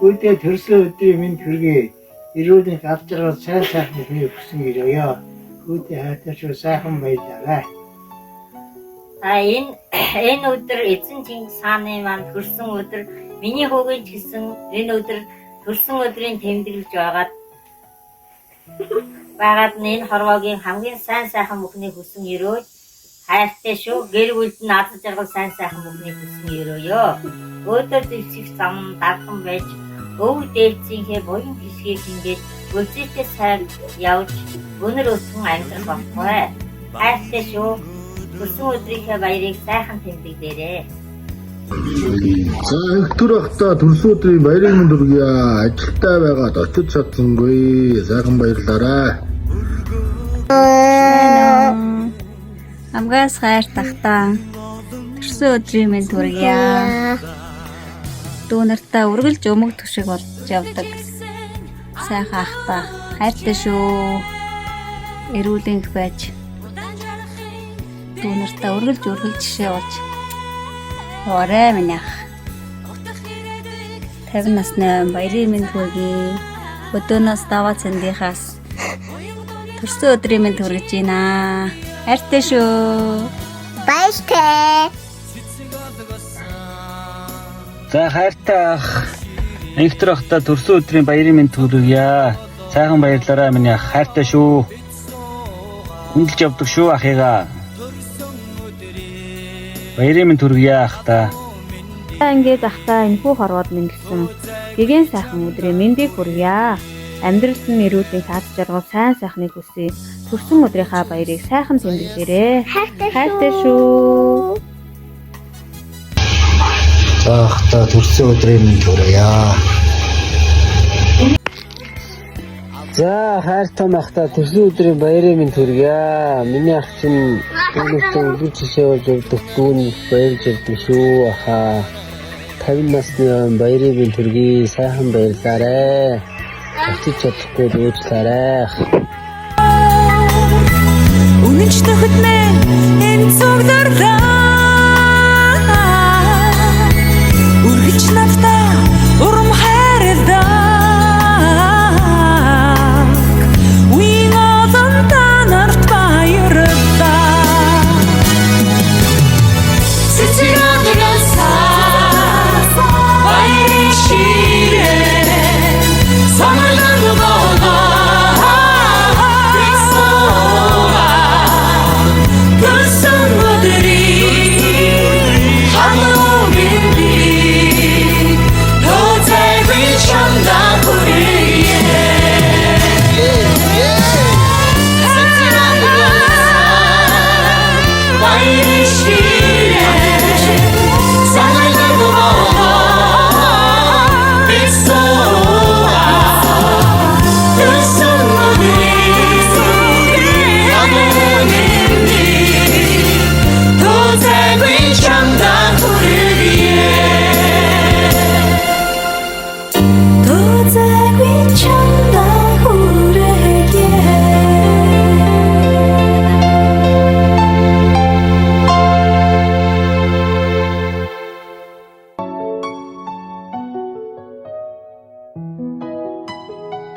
Өөдөө төрсөн өдрийн минь төргий. Ирүүдийн авч байгаа сайн сайхан бүхнийг хүсэн ирээё. Өөдөө хайртай шүү сайхан баярлалаа. Энэ өдөр эзэн Чингис хааны маань төрсөн өдөр миний хүүгийн ч гэсэн энэ өдөр төрсөн өдрийн тэмдэглэж байгаад энэ хорвоогийн хамгийн сайн сайхан бүхнийг хүсэн ирөөд хайртай шүү. Гэр бүлд нь аз жаргал сайн сайхан бүхнийг хүсэн ирөөё. Өөдөө дэвсгэх зам дархан байж өв дээвцийнхээ буян гисгийг ингээд үлзийтэй сайн явж өнөр өсгөн амьдрах баггүй. Хайртай шүү. Төрсөн өдрийнхээ баярыг сайхан тэмдэглээрэй. За өнөөдөр ахта төрсөн өдрийн баярыг минь хүргье. Ажилдаа байгаад очиж чадсангүй. Сайхан баярлаарай. Амгаас хайр тахтаа төрсөн өдрийн минь хүргье. Дүүнартаа үргэлж өмг төшиг болж явдаг. Сайхан ахтаа хайртай шүү. Эрүүлэнх байж дүүнартаа үргэлж жишээ болж орой минь ах. 50 насны баярын минь хүргэе. Өдөөнөөс даваа цэндийнхаас төрсөн өдрийн минь хүргэж байна. Хайртай шүү. Баяртай. За хайртай ах. Энэхтэр ахта төрсөн өдрийн баярын минь хүргье. Сайхан баярлаарай миний ах. Хайртай шүү. Хүндэлж явдаг шүү ахыгаа. Баярын минь хүргье ахта. Ингээд ахта энэ хүү хорвоод минь гэсэн гэгэн сайхан өдрийн мэндийг хүргье. Амьдралд нь ирүүлэн цаад жаргал сайн сайхныг хүсье. Төрсөн өдрийнхаа баярыг сайхан тэмдэглээрэй. Хайртай шүү. За ахта төрсөн өдрийн минь хүргье. За хайртай махта төрсөн өдрийн баярын минь хүргье. Миний ах чинь өөртөө үлгэр жишээ болж явдаг дүүн баярлж явдаг шүү ахаа. 50 насны баярын минь хүргье. Сайхан баярлаарай. Очиж чадахгүй уучлаарай. Үнэнч төхөд мэн энэ цогдорлоо